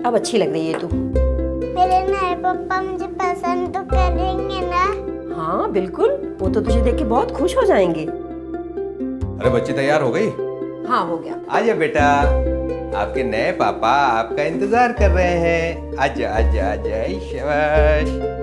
अब अच्छी लग रही है तू। मेरे नए पापा मुझे पसंद तो करेंगे ना? हाँ बिल्कुल, वो तो तुझे देख के बहुत खुश हो जाएंगे। अरे बच्ची तैयार हो गई? हाँ हो गया। आजा बेटा, आपके नए पापा आपका इंतजार कर रहे हैं। आजा आजा आजा, शाबाश।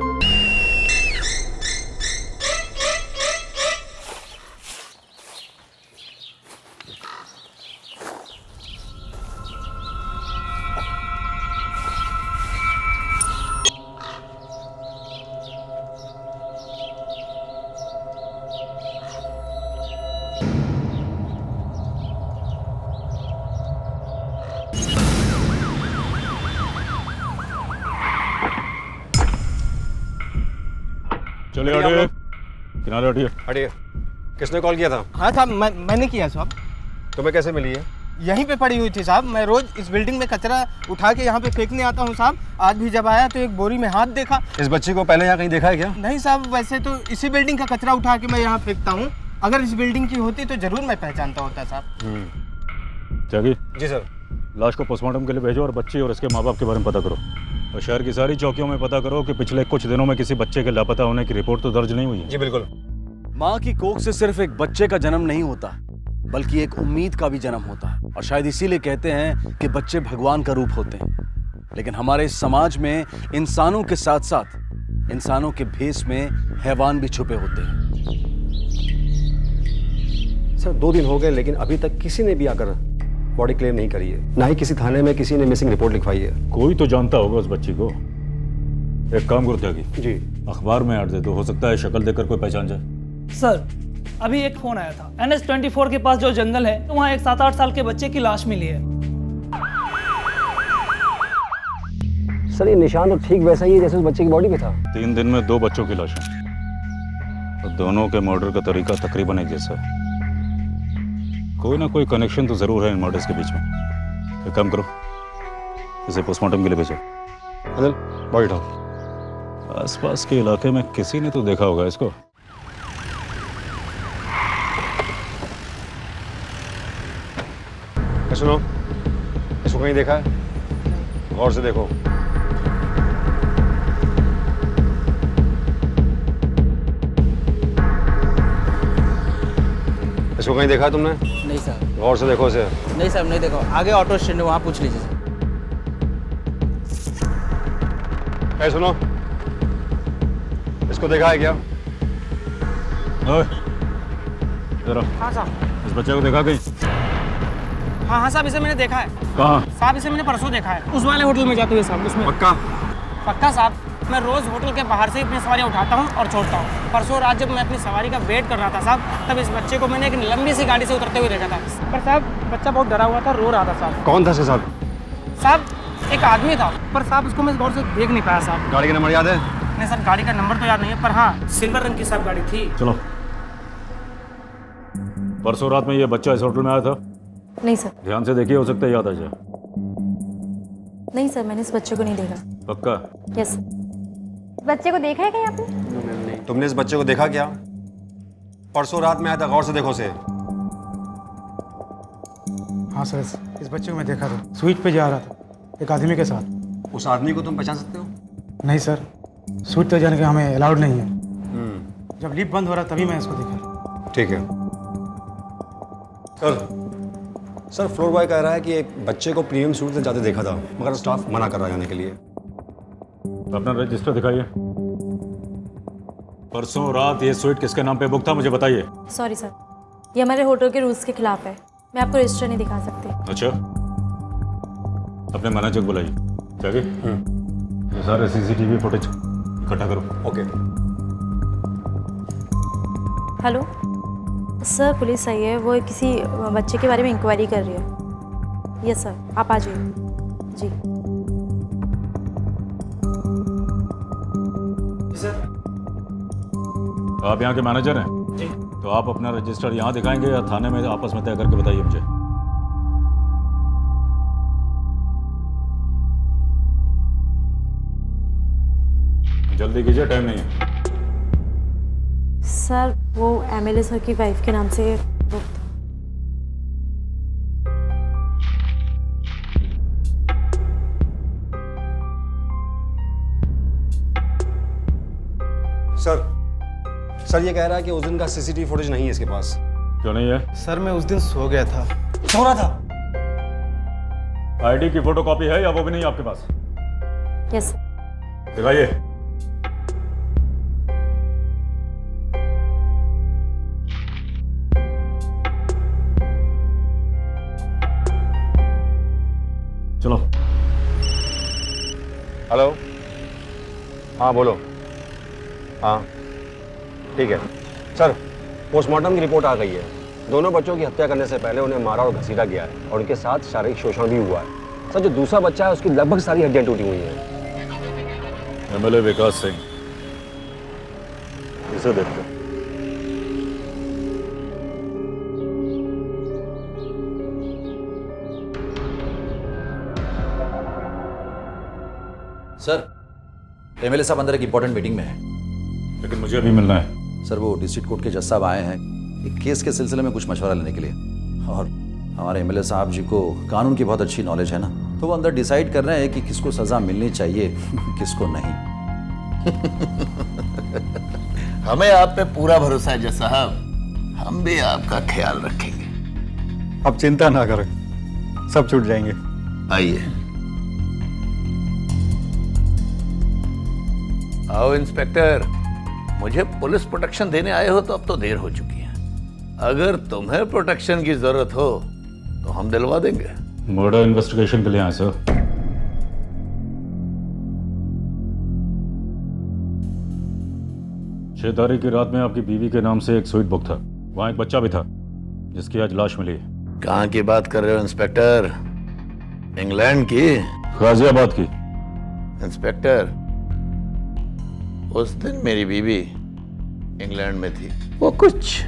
चलिए हटिए, किनारे हटिए। हटिए। किसने कॉल किया था? हाँ साहब, मैंने किया साहब। तुम्हें कैसे मिली है? यहीं पे पड़ी हुई थी साहब। मैं रोज इस बिल्डिंग में कचरा उठा के यहाँ पे फेंकने आता हूँ साहब। आज भी जब आया तो एक बोरी में हाथ देखा। इस बच्ची को पहले यहाँ कहीं देखा है क्या? नहीं साहब, वैसे तो इसी बिल्डिंग का कचरा उठा के मैं यहाँ फेंकता हूँ। अगर इस बिल्डिंग की होती तो जरूर मैं पहचानता होता साहब। जागी, जी सर। लाश को पोस्टमार्टम के लिए भेजो और बच्ची और इसके माँ बाप के बारे में पता करो। और शहर की सारी चौकियों में पता करो कि पिछले कुछ दिनों में किसी बच्चे के लापता होने की रिपोर्ट तो दर्ज नहीं हुई है। जी बिल्कुल। माँ की कोख से सिर्फ एक बच्चे का जन्म नहीं होता, बल्कि एक उम्मीद का भी जन्म होता है। और शायद इसीलिए कहते हैं कि बच्चे भगवान का रूप होते हैं। लेकिन हमारे इस समाज में इंसानों के साथ साथ इंसानों के भेष में हैवान भी छुपे होते हैं। सर 2 दिन हो गए लेकिन अभी तक किसी ने भी आकर बॉडी क्लेम नहीं करी है, ना ही किसी थाने में किसी ने मिसिंग रिपोर्ट लिखवाई है। कोई तो जानता होगा उस बच्ची को। एक काम करो त्यागी, जी। अखबार में ऐड दे दो, हो सकता है शक्ल देखकर कोई पहचान जाए। सर अभी एक फोन आया था, NH24 के पास जो जंगल है, तो वहाँ एक 7-8 साल के बच्चे की लाश मिली है। सर ये निशान तो ठीक वैसा ही है जैसे उस बच्चे की बॉडी पे था। 3 दिन में 2 बच्चों की लाशें, और दोनों के मर्डर का तरीका तकरीबन एक जैसा है। कोई ना कोई कनेक्शन तो जरूर है इन मर्डर्स के बीच में। एक काम करो, इसे पोस्टमार्टम के लिए भेजो। अनिल, बॉडी उठाओ। आसपास के इलाके में किसी ने तो देखा होगा इसको। सुनो, इसको कहीं देखा है? गौर से देखो। इसको कहीं देखा है तुमने? नहीं साहब। गौर से देखो इसे। नहीं साहब, नहीं देखो। आगे ऑटो स्टैंड है, वहाँ पूछ लीजिए। ए सुनो, इसको देखा है क्या? ओए, इधर आओ। हाँ साहब। इस बच्चे को देखा कहीं? हाँ साहब, इसे मैंने देखा है। कहाँ? साहब इसे मैंने परसों देखा है, उस वाले होटल में जाते हुए साहब। उसमें पक्का? पक्का साहब। मैं रोज होटल के बाहर से अपनी सवारियाँ उठाता हूँ और छोड़ता हूँ। परसों रात जब मैं अपनी सवारी का वेट कर रहा था साहब, तब इस बच्चे को मैंने एक लंबी सी गाड़ी से उतरते हुए देखा था। पर साहब बच्चा बहुत डरा हुआ था, रो रहा था साहब। कौन था साहब? साहब एक आदमी था, पर साहब उसको मैं गौर से देख नहीं पाया साहब। गाड़ी का नंबर याद है? नहीं सर, गाड़ी का नंबर तो याद नहीं है, पर हाँ सिल्वर रंग की साहब गाड़ी थी। चलो, परसों रात में ये बच्चा इस होटल में आया था? नहीं सर। ध्यान से देखिए, हो सकता है याद आ जाए। नहीं सर, मैंने इस बच्चे को नहीं देखा। पक्का? यस। बच्चे को देखा है क्या आपने? नहीं। तुमने इस बच्चे को देखा क्या? परसों रात में आया था, गौर से देखो उसे। हाँ सर, इस बच्चे को मैं देखा था, स्वीट पे जा रहा था एक आदमी के साथ। उस आदमी को तुम पहचान सकते हो? नहीं सर, स्वीट पे जाने के हमें अलाउड नहीं है। जब लिफ्ट बंद हो रहा तभी मैं इसको देखा। ठीक है। सर फ्लोर बॉय कह रहा है कि एक बच्चे को प्रीमियम सूट से जाते देखा था, मगर स्टाफ मना कर रहा है जाने के लिए। अपना रजिस्टर दिखाइए। परसों रात ये स्वीट किसके नाम पे बुक था, मुझे बताइए। सॉरी सर, ये हमारे होटल के रूल्स के खिलाफ है। मैं आपको रजिस्टर नहीं दिखा सकती। अच्छा, अपने मैनेजर को बुलाइए। जाके ये सारे CCTV फुटेज इकट्ठा करो। ओके। हेलो सर, पुलिस आई है, वो किसी बच्चे के बारे में इंक्वायरी कर रही है। यस सर, आप आ जाइए। जी सर। आप यहाँ के मैनेजर हैं? जी। तो आप अपना रजिस्टर यहाँ दिखाएंगे या थाने में आपस में तय करके बताइए मुझे। जल्दी कीजिए, टाइम नहीं है। सर, वो MLA सर की वाइफ के नाम से बुक था। सर ये कह रहा है कि उस दिन का सीसीटीवी फुटेज नहीं है इसके पास। क्यों नहीं है? सर मैं उस दिन सो गया था। सो रहा था। आईडी की फोटोकॉपी है या वो भी नहीं आपके पास? यस। दिखाइए। चलो। हेलो, हाँ बोलो। हाँ ठीक है सर, पोस्टमार्टम की रिपोर्ट आ गई है। दोनों बच्चों की हत्या करने से पहले उन्हें मारा और घसीटा गया है और उनके साथ शारीरिक शोषण भी हुआ है। सर जो दूसरा बच्चा है उसकी लगभग सारी हड्डियां टूटी हुई हैं। एमएलए विकास सिंह, इसे देखते हैं। सर, एमएलए साहब अंदर एक इंपॉर्टेंट मीटिंग में है। लेकिन मुझे अभी मिलना है। सर वो डिस्ट्रिक्ट कोर्ट के जज साहब आए हैं एक केस के सिलसिले में कुछ मशवरा लेने के लिए, और हमारे एमएलए साहब जी को कानून की बहुत अच्छी नॉलेज है ना, तो वो अंदर डिसाइड कर रहे हैं कि किसको सजा मिलनी चाहिए किसको नहीं। हमें आप पे पूरा भरोसा है जज साहब, हम भी आपका ख्याल रखेंगे। आप चिंता ना करें, सब छूट जाएंगे। आइए। आओ इंस्पेक्टर, मुझे पुलिस प्रोटेक्शन देने आए हो तो अब तो देर हो चुकी है। अगर तुम्हें प्रोटेक्शन की जरूरत हो तो हम दिलवा देंगे। मर्डर इन्वेस्टिगेशन के लिए आए सर। छह तारीख की रात में आपकी बीवी के नाम से एक स्वीट बुक था, वहां एक बच्चा भी था जिसकी आज लाश मिली है। कहाँ की बात कर रहे हो इंस्पेक्टर? इंग्लैंड की? गाजियाबाद की। इंस्पेक्टर, उस दिन मेरी बीवी इंग्लैंड में थी। वो कुछ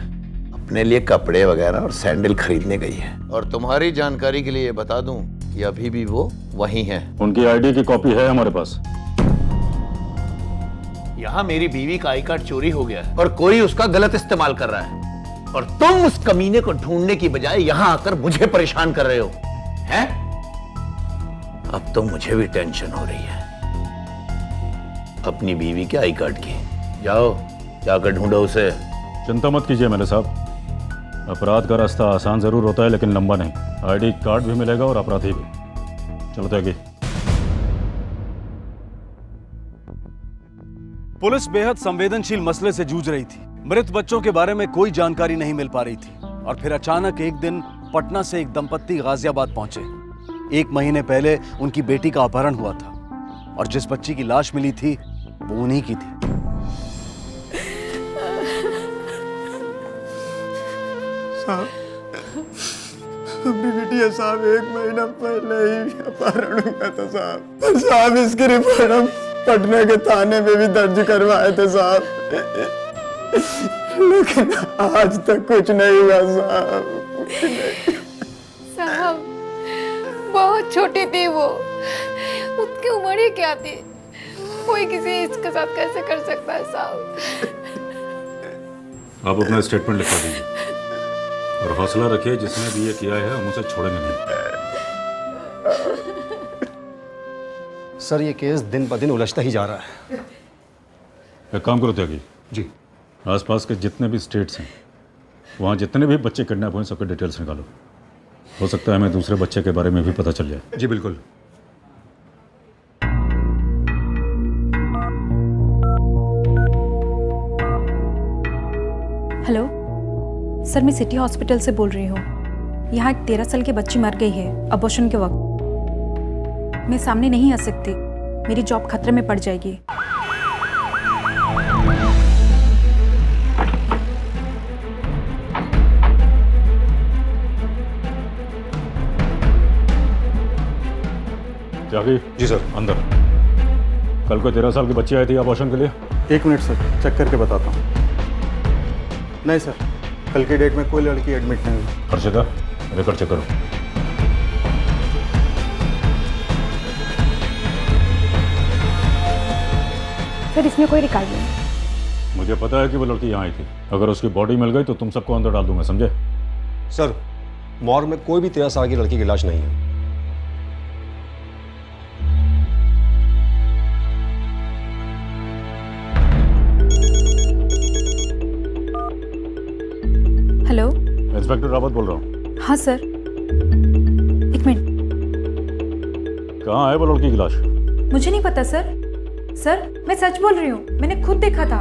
अपने लिए कपड़े वगैरह और सैंडल खरीदने गई है, और तुम्हारी जानकारी के लिए बता दूं कि अभी भी वो वहीं है। उनकी आईडी की कॉपी है हमारे पास। यहाँ मेरी बीवी का आई कार्ड चोरी हो गया है और कोई उसका गलत इस्तेमाल कर रहा है, और तुम उस कमीने को ढूंढने की बजाय यहाँ आकर मुझे परेशान कर रहे हो हैं? अब तो मुझे भी टेंशन हो रही है अपनी बीवी के आई कार्ड की। जाओ जाकर ढूंढो उसे। चिंता मत कीजिए मेरे साहब, अपराध का रास्ता आसान जरूर होता है लेकिन लंबा नहीं। आईडी कार्ड भी मिलेगा और अपराधी भी। चलो त्यागी। पुलिस बेहद संवेदनशील मसले से जूझ रही थी। मृत बच्चों के बारे में कोई जानकारी नहीं मिल पा रही थी, और फिर अचानक एक दिन पटना से एक दंपत्ति गाजियाबाद पहुंचे। 1 महीने पहले उनकी बेटी का अपहरण हुआ था, और जिस बच्ची की लाश मिली थी वो उन्हीं की थी। अपनी बिटिया साहब 1 महीना पहले ही अपहरण हुआ था साहब। साहब इसकी रिपोर्ट हम पटना के थाने में भी दर्ज करवाए थे साहब, लेकिन आज तक कुछ नहीं हुआ साहब। साहब बहुत छोटी थी वो, उसकी उम्र ही क्या थी? कोई किसी इसके साथ कैसे कर सकता है साहब? आप अपना स्टेटमेंट लिखवा दीजिए और हौसला रखिए, जिसने भी ये किया है हम उसे छोड़ेंगे नहीं। सर ये केस दिन ब दिन उलझता ही जा रहा है। एक काम करो त्यागी जी, आसपास के जितने भी स्टेट्स हैं वहाँ जितने भी बच्चे किडनैप हुए सबके डिटेल्स निकालो। हो सकता है हमें दूसरे बच्चे के बारे में भी पता चल जाए। जी बिल्कुल। हेलो सर, मैं सिटी हॉस्पिटल से बोल रही हूँ। यहाँ एक 13 साल की बच्ची मर गई है अबॉर्शन के वक्त। मैं सामने नहीं आ सकती, मेरी जॉब खतरे में पड़ जाएगी। त्यागी जी सर। अंदर। कल को 13 साल की बच्ची आई थी अबॉर्शन के लिए। 1 मिनट सर, चेक करके बताता हूँ। नहीं सर, कल की डेट में कोई लड़की एडमिट नहीं हुई। हर्षिता रिकॉर्ड चेक करो। सर इसमें कोई रिकॉर्ड नहीं। मुझे पता है कि वो लड़की यहाँ आई थी। अगर उसकी बॉडी मिल गई तो तुम सबको अंदर डाल दूंगा, समझे? सर मॉर्ग में कोई भी 13 साल की लड़की की लाश नहीं है। इंस्पेक्टर रावत बोल रहा हूँ। हाँ सर, एक मिनट। कहाँ है वो लड़की की लाश? मुझे नहीं पता सर। सर मैं सच बोल रही हूँ, मैंने खुद देखा था।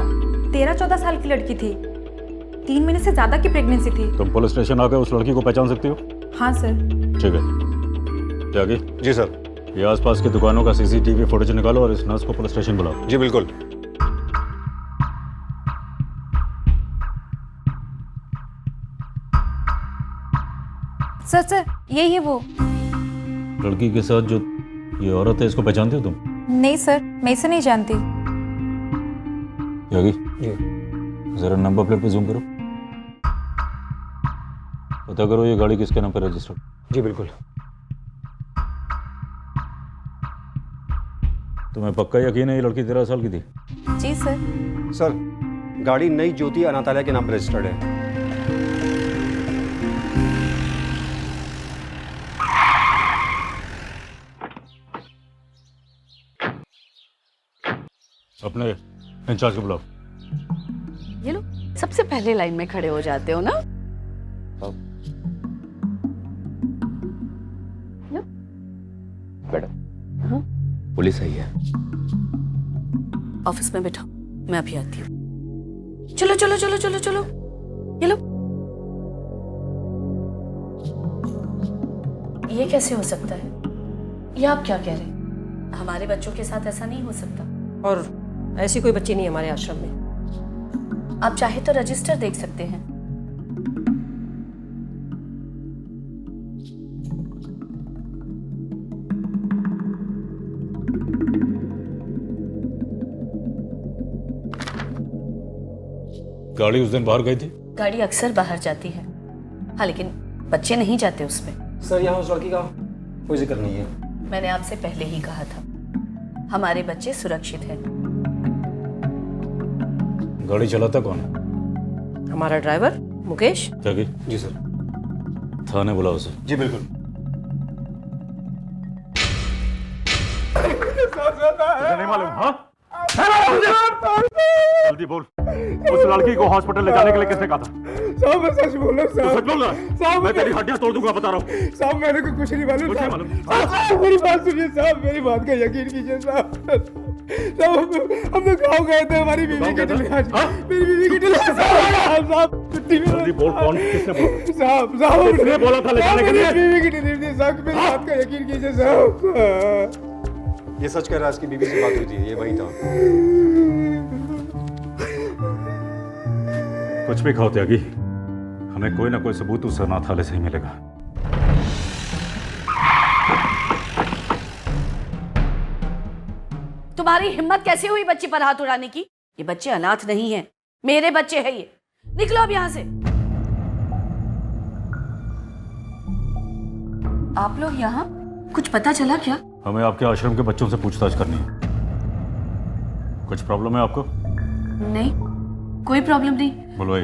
13-14 साल की लड़की थी, 3 महीने से ज्यादा की प्रेगनेंसी थी। तुम पुलिस स्टेशन आकर उस लड़की को पहचान सकती हो? हाँ सर। ठीक है, त्यागी। जी सर। ये आसपास की दुकानों का सीसीटीवी फुटेज निकालो और इस नर्स को पुलिस स्टेशन बुलाओ। जी बिल्कुल। सर यही है वो लड़की के साथ जो ये औरत है, इसको पहचानते हो तुम? नहीं सर, मैं इसे नहीं जानती। त्यागी, जरा नंबर प्लेट पे जूम करो, पता करो ये गाड़ी किसके नाम पर रजिस्टर्ड। जी बिल्कुल। तुम्हें पक्का यकीन है ये लड़की 13 साल की थी? जी सर। सर, गाड़ी नई ज्योति अनाथालय के नाम पर रजिस्टर्ड है। अपने इंचार्ज को बुलाओ। ये लो, सबसे पहले लाइन में खड़े हो जाते हो ना। मैडम, पुलिस आई है। ऑफिस में बैठो, मैं अभी आती हूँ। चलो चलो चलो चलो चलो, ये लो। ये कैसे हो सकता है? ये आप क्या कह रहे हैं? हमारे बच्चों के साथ ऐसा नहीं हो सकता। और ऐसी कोई बच्ची नहीं हमारे आश्रम में। आप चाहे तो रजिस्टर देख सकते हैं। गाड़ी उस दिन बाहर गई थी? गाड़ी अक्सर बाहर जाती है, हाँ, लेकिन बच्चे नहीं जाते उसमें। सर, यहाँ उस लड़की का कोई जिक्र नहीं है। मैंने आपसे पहले ही कहा था, हमारे बच्चे सुरक्षित हैं। गाड़ी चलाता कौन है? हमारा ड्राइवर मुकेश। त्यागी। जी सर। थाने बुलाओ उसे। जी बिल्कुल। नहीं मालूम? हाँ, जल्दी बोल, उस लड़की को हॉस्पिटल ले जाने के लिए किसने कहा था? साहब मैं सच बोल रहा हूँ साहब। सच बोल रहा है? साहब मैं तेरी हड्डियां तोड़ दूंगा, बता रहा हूँ। साहब मैंने को कुछ नहीं मालूम। कुछ नहीं साहब मालूम? साहब, मेरी बात सुनिए साहब, मेरी बात का यकीन कीजिए साहब। साहब हम लोग गाँव गए थे, हमारी बीवी की डिलीवरी। मेरी बीवी की डिलीवरी। साहब छुट्टी में। जल्दी बोल, कौन किसने बोला? साहब साहब किसने बोला था ले जाने के लिए? मेरी बीवी की डिलीवरी साहब, मेरी बात का यकीन कीजिए साहब। ये सच कह रहा है, इसकी बीवी से बात हुई थी, ये वही था। कुछ भी खाओ त्यागी, हमें कोई ना कोई सबूत उस अनाथालय से ही मिलेगा। तुम्हारी हिम्मत कैसे हुई बच्ची पर हाथ उड़ाने की? ये बच्चे अनाथ नहीं हैं, मेरे बच्चे हैं ये। निकलो अब यहां से। आप लोग यहाँ? कुछ पता चला क्या? हमें आपके आश्रम के बच्चों से पूछताछ करनी है। कुछ प्रॉब्लम है आपको? नहीं, कोई प्रॉब्लम नहीं। बुलवाई।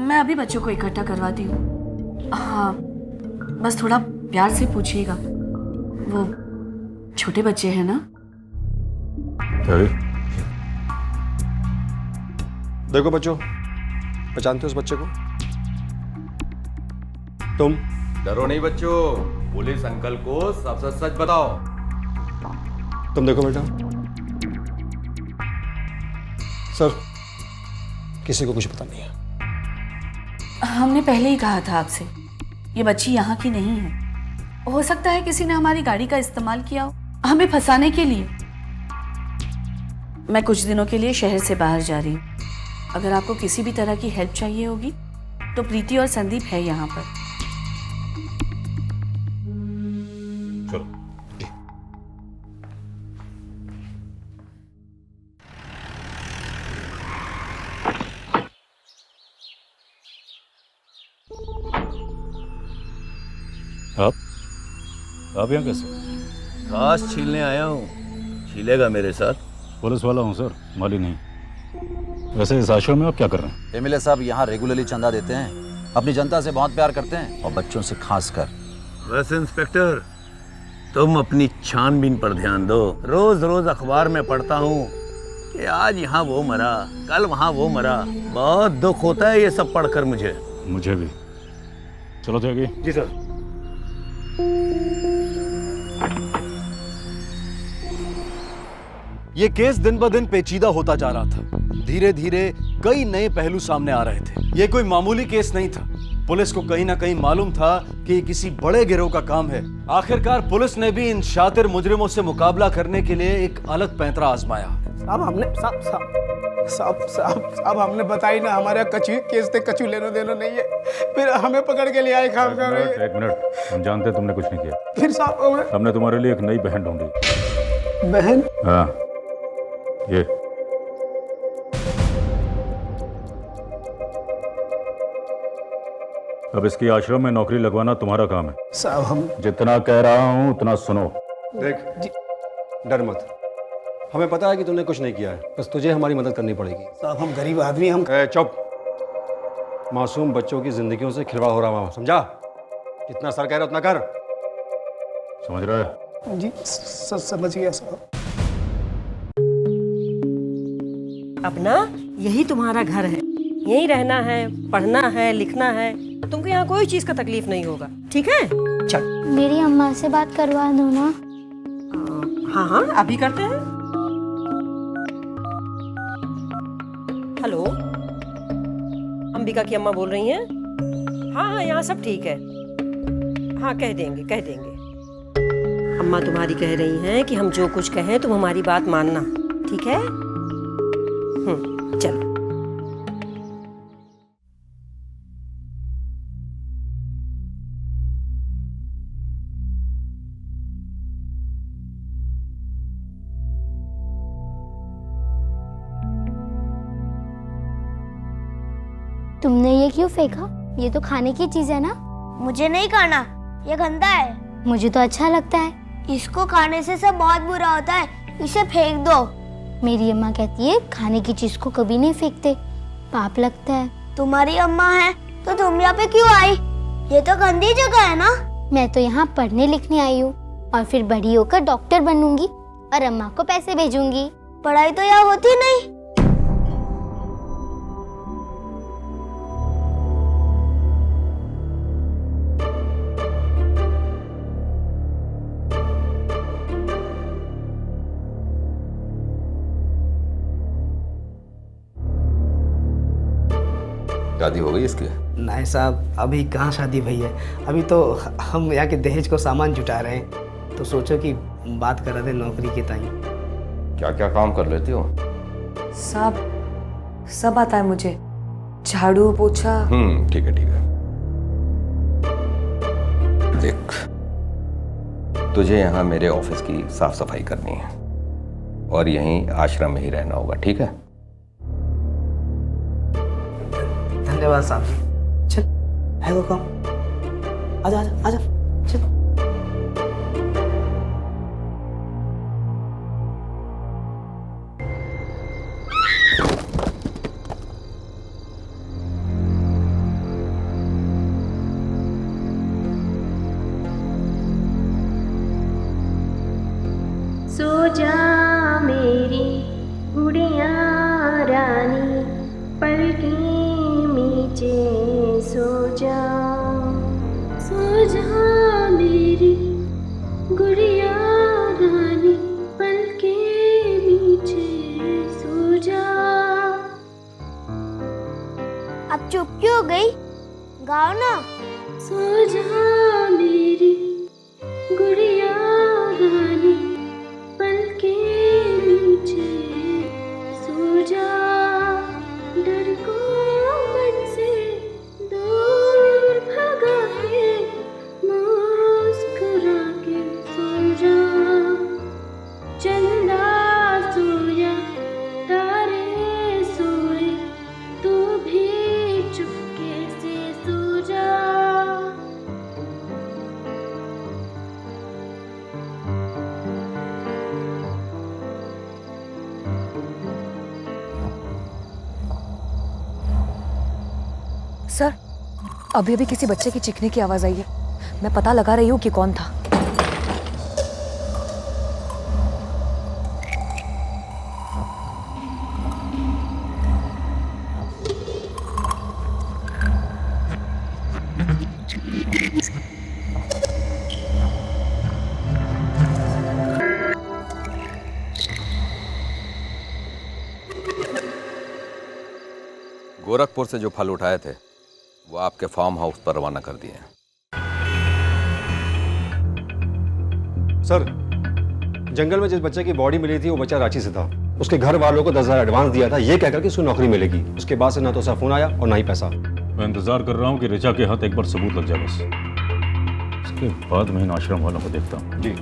मैं अभी बच्चों को इकट्ठा करवाती हूँ। हाँ, बस थोड़ा प्यार से पूछिएगा, वो छोटे बच्चे हैं ना। देखो बच्चों, पहचानते हो उस बच्चे को? तुम? डरो नहीं बच्चों, पुलिस अंकल को सब सच सच बताओ। तुम देखो बेटा। सर, किसी को कुछ पता नहीं है। हमने पहले ही कहा था आपसे, ये बच्ची यहाँ की नहीं है। हो सकता है किसी ने हमारी गाड़ी का इस्तेमाल किया हो हमें फंसाने के लिए। मैं कुछ दिनों के लिए शहर से बाहर जा रही हूँ। अगर आपको किसी भी तरह की हेल्प चाहिए होगी तो प्रीति और संदीप है यहाँ पर। चलो। आप यहाँ कैसे? घास छीलने आया हूँ। छीलेगा मेरे साथ? पुलिस वाला हूँ सर, माली नहीं। वैसे इस आश्रम में आप क्या कर रहे हैं? एमएलए साहब यहाँ रेगुलरली चंदा देते हैं, अपनी जनता से बहुत प्यार करते हैं और बच्चों से खास कर। वैसे इंस्पेक्टर, तुम अपनी छानबीन पर ध्यान दो। रोज रोज अखबार में पढ़ता हूँ कि आज यहाँ वो मरा, कल वहाँ वो मरा। बहुत दुख होता है ये सब पढ़कर मुझे। मुझे भी। चलो त्यागी। जी सर। ये केस दिन ब दिन पेचीदा होता जा रहा था। धीरे धीरे कई नए पहलू सामने आ रहे थे। ये कोई मामूली केस नहीं था। पुलिस को कहीं ना कहीं मालूम था कि ये किसी बड़े गिरोह का काम है। आखिरकार पुलिस ने भी इन शातिर मुजरिमों से मुकाबला करने के लिए एक अलग पैंतरा आजमाया। साहब हमने बताई ना, हमारे कचू केस थे, कचू लेना देना नहीं है, फिर हमें पकड़ के ले आए खाम कर रही है। एक मिनट, हम जानते हैं तुमने कुछ नहीं किया। फिर साहब हमने तुम्हारे लिए एक नई बहन ढूंढी। बहन? हाँ, ये अब इसकी आश्रम में नौकरी लगवाना तुम्हारा काम है। साहब हम जितना कह रहा हूं उतना सुनो। देख डर मत, हमें पता है कि तूने कुछ नहीं किया है, बस तुझे हमारी मदद करनी पड़ेगी। साहब हम गरीब आदमी, हम चुप। मासूम बच्चों की जिंदगियों से खिलवाड़ हो रहा है, समझा? जितना सर कह रहा उतना कर। समझ रहा है? जी समझ गया साहब। अपना यही तुम्हारा घर है, यहीं रहना है, पढ़ना है, लिखना है। तुमको यहाँ कोई चीज का तकलीफ नहीं होगा, ठीक है? चल। मेरी अम्मा से बात करवा दो ना। हाँ हाँ अभी करते हैं। हेलो, अंबिका की अम्मा बोल रही हैं? हाँ हाँ यहाँ सब ठीक है। हाँ कह देंगे। अम्मा तुम्हारी कह रही हैं कि हम जो कुछ कहें तुम हमारी बात मानना, ठीक है? चलो। तुमने ये क्यों फेंका? ये तो खाने की चीज है ना। मुझे नहीं खाना, ये गंदा है। मुझे तो अच्छा लगता है। इसको खाने से सब बहुत बुरा होता है, इसे फेंक दो। मेरी अम्मा कहती है खाने की चीज को कभी नहीं फेंकते, पाप लगता है। तुम्हारी अम्मा है तो तुम यहाँ पे क्यों आई? ये तो गंदी जगह है ना। मैं तो यहाँ पढ़ने लिखने आई हूँ और फिर बड़ी होकर डॉक्टर बनूंगी और अम्मा को पैसे भेजूंगी। पढ़ाई तो यहाँ होती नहीं। शादी हो गई इसकी? नहीं साहब, अभी कहाँ शादी भई है। अभी तो हम यहाँ के दहेज को सामान जुटा रहे हैं, तो सोचो कि बात कर रहे थे नौकरी के ताई। क्या क्या काम कर लेते हो? साहब सब आता है मुझे, झाड़ू पोछा। ठीक है। देख, तुझे यहाँ मेरे ऑफिस की साफ सफाई करनी है और यहीं आश्रम में ही रहना होगा, ठीक है? धन्यवाद साहब। चल है वो काम। आजा चल। सो जा मेरी गुड़िया रानी, पलकें नीचे सो जा मेरी गुड़िया रानी, पलकें नीचे सो जा। अब चुप क्यों हो गई? गाओ ना। सो जा मेरी गुड़िया रानी, पलकें नीचे सो जा। डर को मन से दूर भगा के मुस्कुरा के सो जा। चंदा सोया, तारे सोए, तू भी चुपके से सो जा। सर अभी किसी बच्चे की चीखने की आवाज आई है, मैं पता लगा रही हूँ कि कौन था। गोरखपुर से जो फल उठाए थे वो आपके फार्म हाउस पर रवाना कर दिए हैं। सर, जंगल में जिस बच्चे की बॉडी मिली थी वो बच्चा रांची से था। उसके घर वालों को 10,000 एडवांस दिया था ये कहकर कि उसको नौकरी मिलेगी। उसके बाद से ना तो उसका फोन आया और ना ही पैसा। मैं इंतजार कर रहा हूँ कि ऋचा के हाथ एक बार सबूत लग जाए, बस उसके बाद मैं इन आश्रम वालों को देखता हूँ। जी।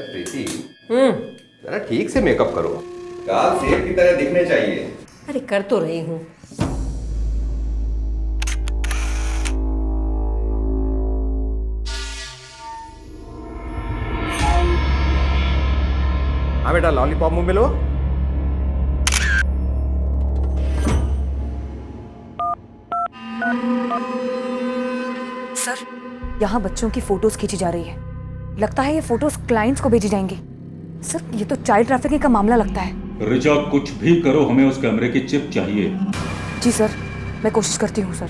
प्रीति, जरा ठीक से मेकअप करो, गाल सेब की तरह दिखने चाहिए। अरे कर तो रही हूँ। हाँ बेटा, लॉलीपॉप मुंह में लो। सर, यहाँ बच्चों की फोटोज खींची जा रही है। लगता है ये फोटोज क्लाइंट्स को भेजी जाएंगी। सर, ये तो चाइल्ड ट्रैफिकिंग का मामला लगता है। ऋचा, कुछ भी करो, हमें उस कैमरे की चिप चाहिए। जी सर, मैं कोशिश करती हूँ सर।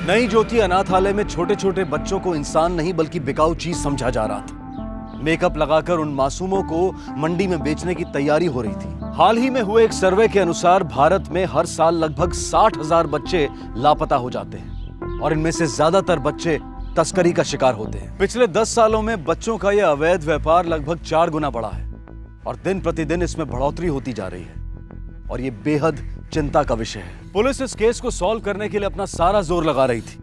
नई ज्योति अनाथालय में छोटे छोटे बच्चों को इंसान नहीं बल्कि बिकाऊ चीज समझा जा रहा था। मेकअप लगाकर उन मासूमों को मंडी में बेचने की तैयारी हो रही थी। हाल ही में हुए एक सर्वे के अनुसार भारत में हर साल लगभग 60,000 बच्चे लापता हो जाते हैं और इनमें से ज्यादातर बच्चे तस्करी का शिकार होते हैं। पिछले 10 सालों में बच्चों का यह अवैध व्यापार लगभग 4 गुना बढ़ा है और दिन प्रतिदिन इसमें बढ़ोतरी होती जा रही है और ये बेहद चिंता का विषय है। पुलिस इस केस को सॉल्व करने के लिए अपना सारा जोर लगा रही थी।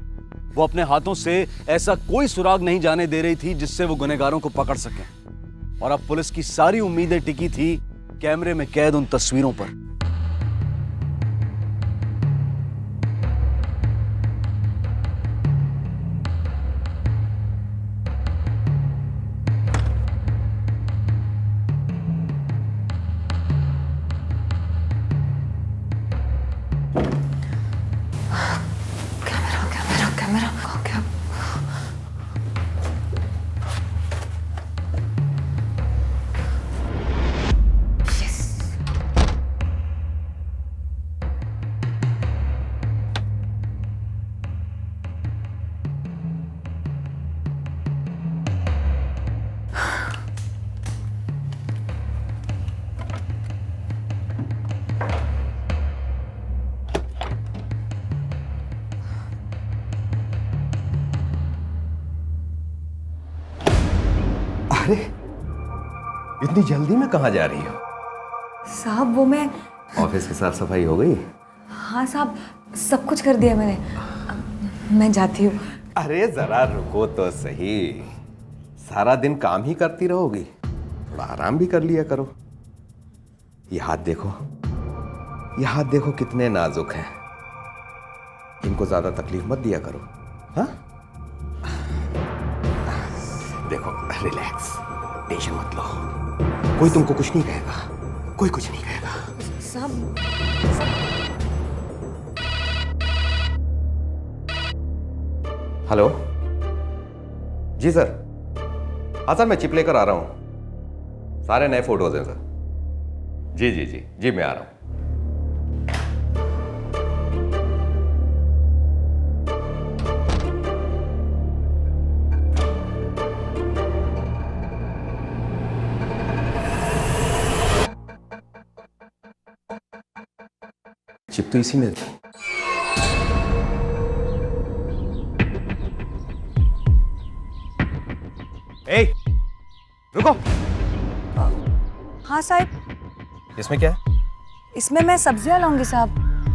वो अपने हाथों से ऐसा कोई सुराग नहीं जाने दे रही थी जिससे वो गुनहगारों को पकड़ सकें। और अब पुलिस की सारी उम्मीदें टिकी थी कैमरे में कैद उन तस्वीरों पर। अरे, इतनी जल्दी में कहाँ जा रही हो? साहब, वो मैं ऑफिस की साफ सफाई हो गई? हाँ साहब, सब कुछ कर दिया मैंने। मैं जाती हूँ। अरे जरा रुको तो सही, सारा दिन काम ही करती रहोगी, थोड़ा आराम भी कर लिया करो। ये हाथ देखो, ये हाथ देखो कितने नाजुक हैं, इनको ज्यादा तकलीफ मत दिया करो। हाँ, देखो, रिलैक्स, टेंशन मत लो, कोई तुमको कुछ नहीं कहेगा, कोई कुछ नहीं कहेगा। साहब, हेलो, जी सर। हाँ सर, मैं चिप लेकर आ रहा हूँ, सारे नए फोटोज हैं सर। जी जी जी जी, मैं आ रहा हूँ। चिप तो इसी में थी। ए, रुको। हाँ साहब। इसमें क्या है? इसमें मैं सब्जियां लाऊंगी साहब।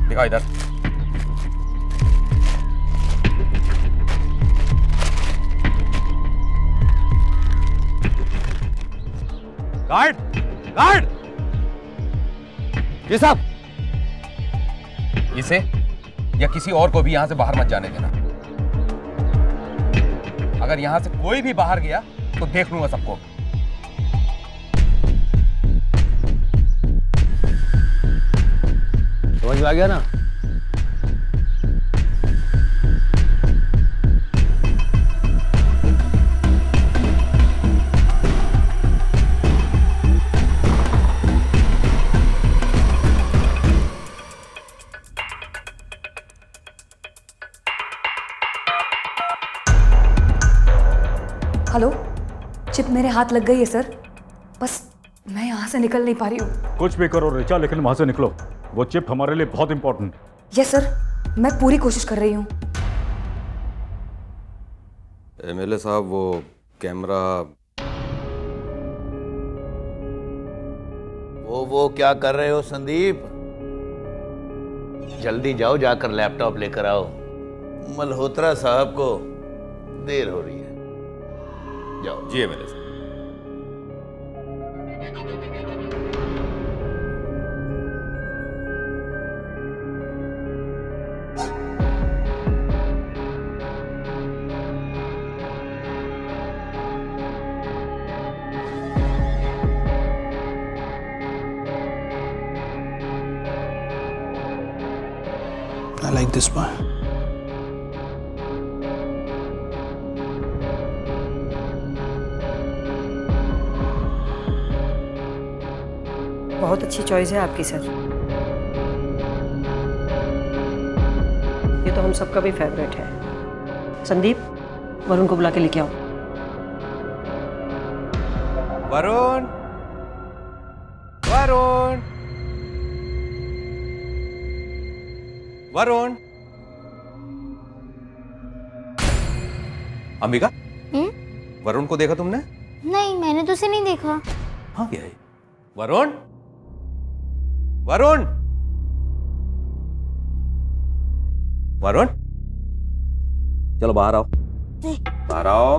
दिखाओ इधर। Guard, guard. जी साहब, इसे या किसी और को भी यहां से बाहर मत जाने देना। अगर यहां से कोई भी बाहर गया तो देख लूंगा सबको। समझ में आ गया ना? हेलो, चिप मेरे हाथ लग गई है सर, बस मैं यहाँ से निकल नहीं पा रही हूँ। कुछ भी करो ऋचा, लेकिन वहां से निकलो। वो चिप हमारे लिए बहुत इंपॉर्टेंट। यस सर, मैं पूरी कोशिश कर रही हूँ। एमएलए साहब, वो कैमरा वो क्या कर रहे हो संदीप? जल्दी जाओ, जाकर लैपटॉप लेकर आओ। मल्होत्रा साहब को देर हो रही है। जाओ। जी एमएलए साहब। I like this boy. बहुत अच्छी चॉइस है आपकी सर। ये तो हम सबका भी फेवरेट है। संदीप, वरुण को बुला के लेके आओ। वरुण, वरुण, वरुण। अंबिका, वरुण को देखा तुमने? नहीं, मैंने तो उसे नहीं देखा। हाँ क्या है? वरुण, वरुण, वरुण, चलो बाहर आओ। नहीं। बाहर आओ,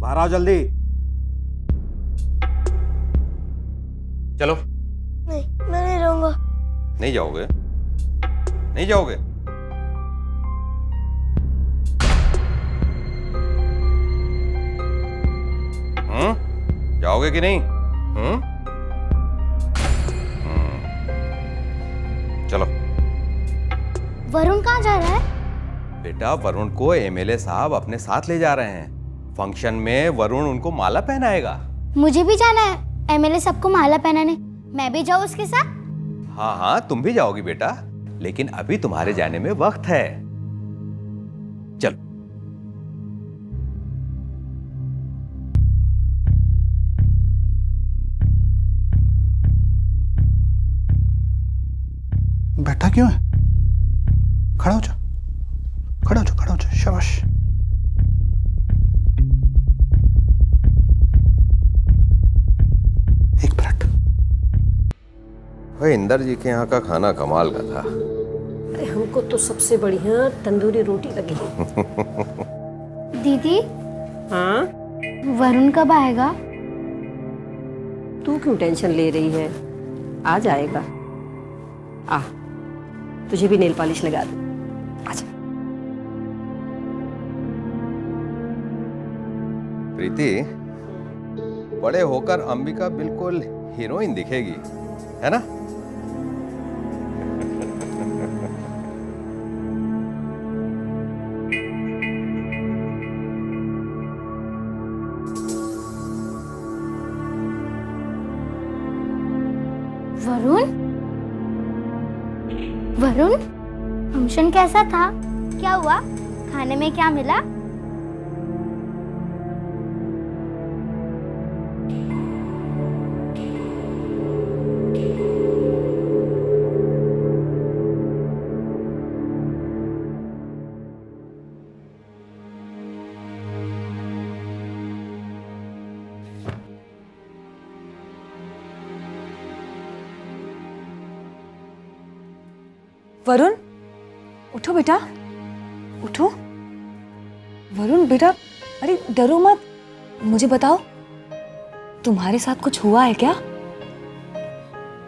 बाहर आओ जल्दी। चलो। नहीं, मैं नहीं रहूंगा। नहीं जाओगे? नहीं जाओगे? जाओगे कि नहीं? चलो। वरुण कहाँ जा रहा है? बेटा, वरुण को एमएलए साहब अपने साथ ले जा रहे हैं। फंक्शन में वरुण उनको माला पहनाएगा। मुझे भी जाना है एमएलए सबको माला पहनाने। मैं भी जाऊँ उसके साथ? हाँ हाँ, तुम भी जाओगी बेटा, लेकिन अभी तुम्हारे जाने में वक्त है। चलो। बैठा क्यों है? खड़ा हो जा, खड़ा हो जा, खड़ा हो जा। शाबाश। एक मिनट। भाई, इंदर जी के यहाँ का खाना कमाल का था। अरे हमको तो सबसे बढ़िया तंदूरी रोटी लगी। दीदी, हाँ, वरुण कब आएगा? तू क्यों टेंशन ले रही है? आ जाएगा। आ, तुझे भी नेल पॉलिश लगा दूं। आजा। प्रीति, बड़े होकर अंबिका बिल्कुल हीरोइन दिखेगी, है ना? वरुण, वरुण, फंक्शन कैसा था? क्या हुआ? खाने में क्या मिला? वरुण, उठो बेटा, उठो। वरुण बेटा, अरे डरो मत, मुझे बताओ तुम्हारे साथ कुछ हुआ है क्या?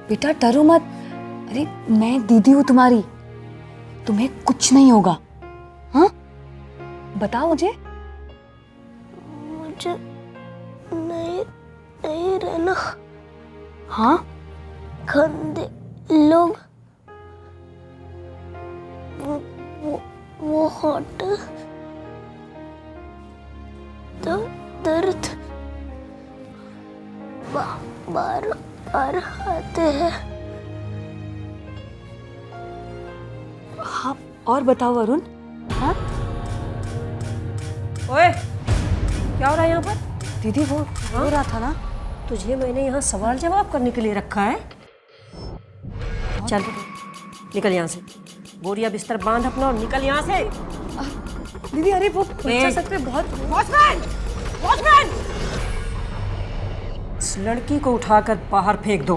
बेटा डरो मत, अरे मैं दीदी हूँ तुम्हारी, तुम्हें कुछ नहीं होगा। हाँ, बताओ मुझे। मुझे नहीं रहना। हाँ, गंदे लोग, वो होटल, दर्द बार आते हैं। हाँ, और बताओ वरुण। हाँ, ओए, क्या हो रहा है यहाँ पर? दीदी वो रो रहा था ना। तुझे मैंने यहाँ सवाल जवाब करने के लिए रखा है। चल निकल यहाँ से, बोरिया बिस्तर बांध अपना और निकल यहाँ से। दीदी अरे वो बच्चा सच में बहुत। वॉचमैन! वॉचमैन! इस लड़की को उठाकर बाहर फेंक दो।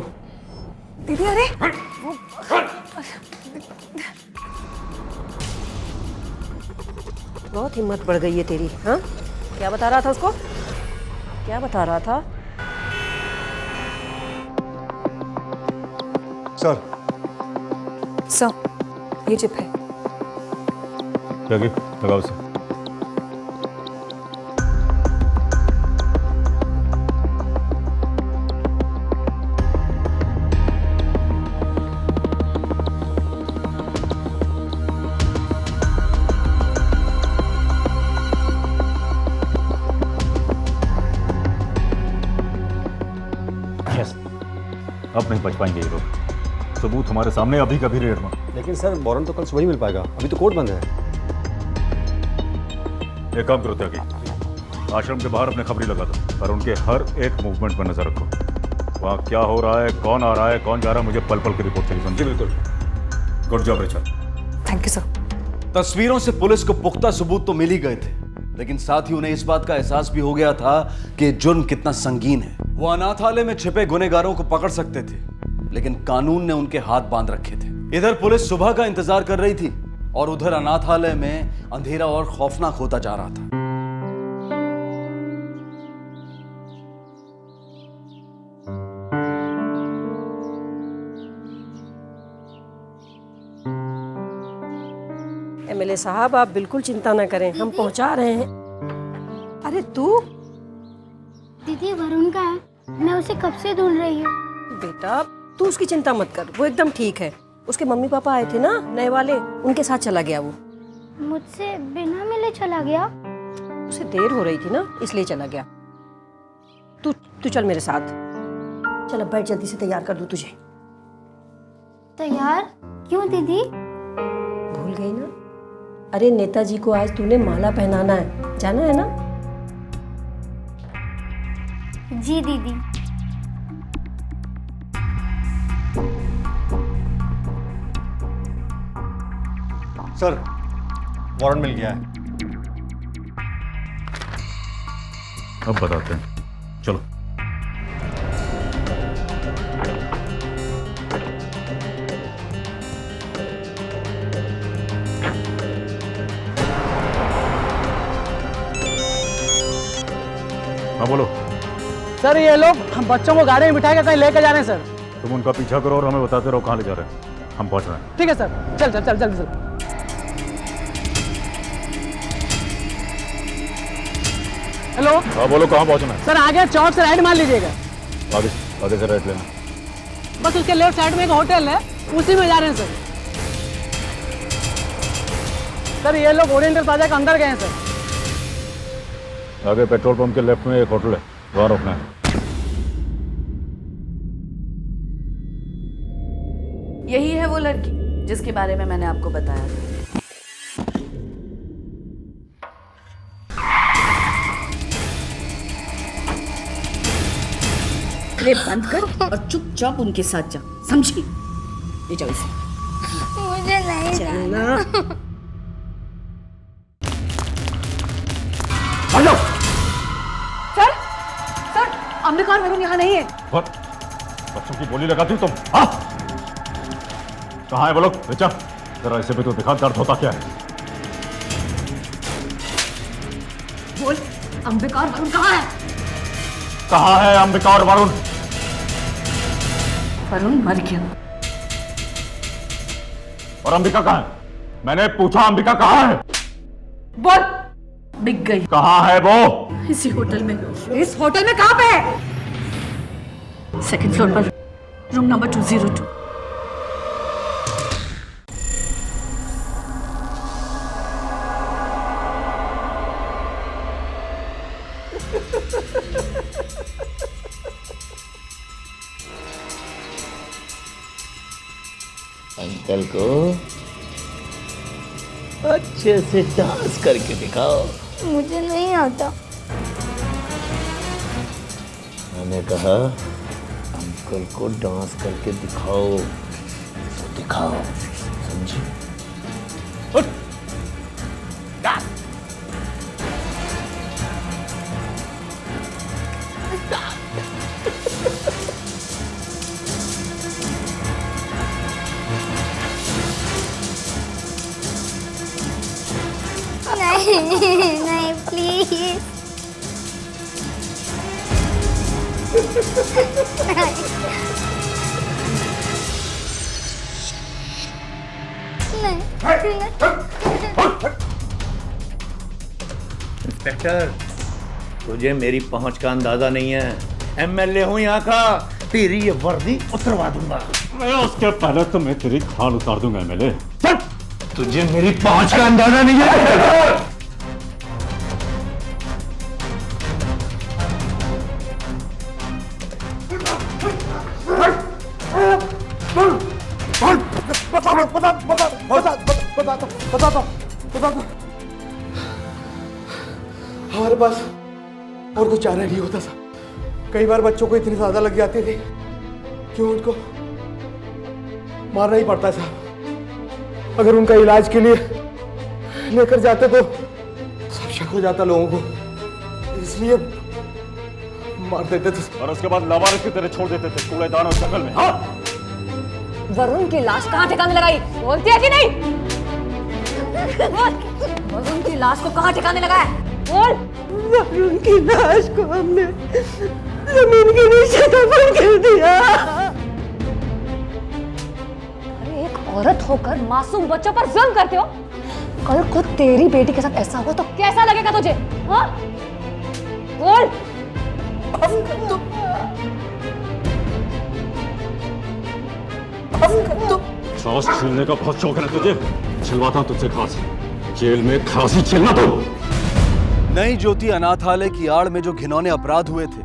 दीदी अरे बहुत हिम्मत बढ़ गई है तेरी। हाँ, क्या बता रहा था उसको? क्या बता रहा था? सर ये चिप है। क्या की लगाओ उसे। अब नहीं बच पाएंगे ये लोग। सबूत हमारे सामने अभी कभी रेड में। लेकिन सर वारंट तो कल सुबह ही मिल पाएगा, अभी तो कोर्ट बंद है। एक काम करो त्यागी, आश्रम के बाहर अपने खबरी लगा दो और उनके हर एक मूवमेंट पर नजर रखो। वहाँ क्या हो रहा है, कौन आ रहा है, कौन जा रहा है, मुझे पल पल की रिपोर्ट चाहिए। समझे? बिल्कुल। Good job Richard. Thank you sir. तस्वीरों से पुलिस को पुख्ता सबूत तो मिल ही गए थे, लेकिन साथ ही उन्हें इस बात का एहसास भी हो गया था कि जुर्म कितना संगीन है। वो अनाथालय में छिपे गुनहगारों को पकड़ सकते थे, लेकिन कानून ने उनके हाथ बांध रखे थे। इधर पुलिस सुबह का इंतजार कर रही थी और उधर अनाथालय में अंधेरा और खौफनाक होता जा रहा था। एमएलए साहब, आप बिल्कुल चिंता ना करें, हम पहुंचा रहे हैं। अरे तू? दीदी वरुण का है, मैं उसे कब से ढूंढ रही हूँ। बेटा तू उसकी चिंता मत कर, वो एकदम ठीक है। उसके मम्मी पापा आए थे ना नए वाले, उनके साथ चला गया वो। मुझसे बिना मिले चला गया? उसे देर हो रही थी ना, इसलिए चला गया। तू चल मेरे साथ। चल अब बैठ, जल्दी से तैयार कर दूं तुझे। तैयार क्यों दीदी? भूल गई ना? अरे नेताजी को आज तूने माला पहनाना है, जाना है ना? जी दीदी। सर वारंट मिल गया है। अब बताते हैं, चलो। हाँ बोलो। सर ये लोग हम बच्चों को गाड़ी में बिठा के कहीं लेके जा रहे हैं सर। तुम उनका पीछा करो और हमें बताते रहो कहाँ ले जा रहे हैं। हम पहुंच रहे हैं। ठीक है सर, चल चल चल जल्दी चल। हेलो। हाँ बोलो, कहाँ पहुंचना है? सर आगे चौक से राइट मार लीजिएगा। आगे से राइट लेना। बस उसके लेफ्ट साइड में एक होटल है, उसी में जा रहे हैं सर। सर ये लोग ओरिएंटल प्लाजा के अंदर गए हैं सर। आगे पेट्रोल पंप के लेफ्ट में एक होटल है, वहाँ रुकना है। यही है वो लड़की जिसके बारे में मैंने आपको बताया था। अरे बंद कर और चुपचाप उनके साथ जा, समझी? ले जाओ इसे। मुझे नहीं चलना। Hello sir. Sir Ambika Varun यहाँ नहीं है। बच्चों की बोली लगाती हो तुम? हाँ, कहाँ है वो लोग? बेचा जरा इसे भी तो दिखा, दर्द होता क्या है। बोल, अंबिका और वरुण कहाँ है? कहाँ है अंबिका और वरुण? वरुण मर गया। और अंबिका कहाँ है? मैंने पूछा अंबिका कहाँ है? बोल। बिक गई। कहाँ है वो? इसी होटल में। इस होटल में कहाँ पे है? सेकंड फ्लोर पर, रूम नंबर 202। अंकल को अच्छे से डांस करके दिखाओ। मुझे नहीं आता। मैंने कहा अंकल को डांस करके दिखाओ तो दिखाओ, समझी? नहीं नहीं प्लीज। इंस्पेक्टर, तुझे मेरी पहुंच का अंदाजा नहीं है। एमएलए हूं यहाँ का, तेरी ये वर्दी उतरवा दूंगा। मैं उसके पहले तो मैं तेरी खाल उतार दूंगा एमएलए। तुझे मेरी पहुंच का अंदाजा नहीं है। हमारे पास और कुछ चारा नहीं होता था। कई बार बच्चों को इतनी ज्यादा लग जाती थी कि उनको मारना ही पड़ता था। अगर उनका इलाज के लिए लेकर जाते तो सब शक हो जाता लोगों को, इसलिए मार देते थे और उसके बाद लावारिस की तरह छोड़ देते थे कूड़ेदान और जंगल में। हाँ? वरुण की लाश कहाँ ठिकाने लगाई, बोलती है कि नहीं? वरुण की लाश को कहाँ ठिकाने लगाया, बोल। वरुण की लाश को हमने जमीन के नीचे दफन कर दिया। अरे एक औरत होकर मासूम बच्चों पर जुल्म करते हो। कल को तेरी बेटी के साथ ऐसा हुआ तो कैसा लगेगा तुझे? हाँ? बोल। सांस छीलने का बहुत शौक है ना तुझे? छिलवाता हूं तुझसे खांस, जेल में खांसी छीलना तो। नई ज्योति अनाथालय की आड़ में जो घिनौने अपराध हुए थे,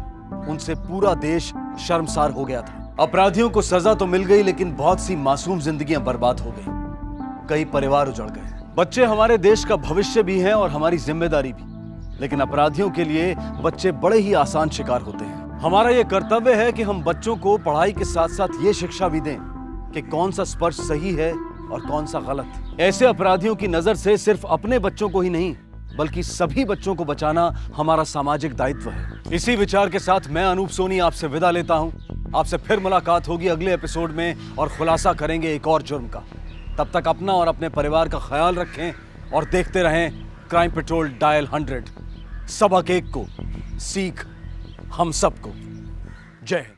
उनसे पूरा देश शर्मसार हो गया था। अपराधियों को सजा तो मिल गई, लेकिन बहुत सी मासूम जिंदगियां बर्बाद हो गई। कई परिवार उजड़ गए। बच्चे हमारे देश का भविष्य भी हैं और हमारी जिम्मेदारी भी, लेकिन अपराधियों के लिए बच्चे बड़े ही आसान शिकार होते हैं। हमारा ये कर्तव्य है कि हम बच्चों को पढ़ाई के साथ साथ ये शिक्षा भी दें कि कौन सा स्पर्श सही है और कौन सा गलत। ऐसे अपराधियों की नजर से सिर्फ अपने बच्चों को ही नहीं, बल्कि सभी बच्चों को बचाना हमारा सामाजिक दायित्व है। इसी विचार के साथ मैं अनूप सोनी आपसे विदा लेता हूं। आपसे फिर मुलाकात होगी अगले एपिसोड में और खुलासा करेंगे एक और जुर्म का। तब तक अपना और अपने परिवार का ख्याल रखें और देखते रहें क्राइम पेट्रोल डायल 100। सबक एक को, सीख हम सबको। जय हिंद।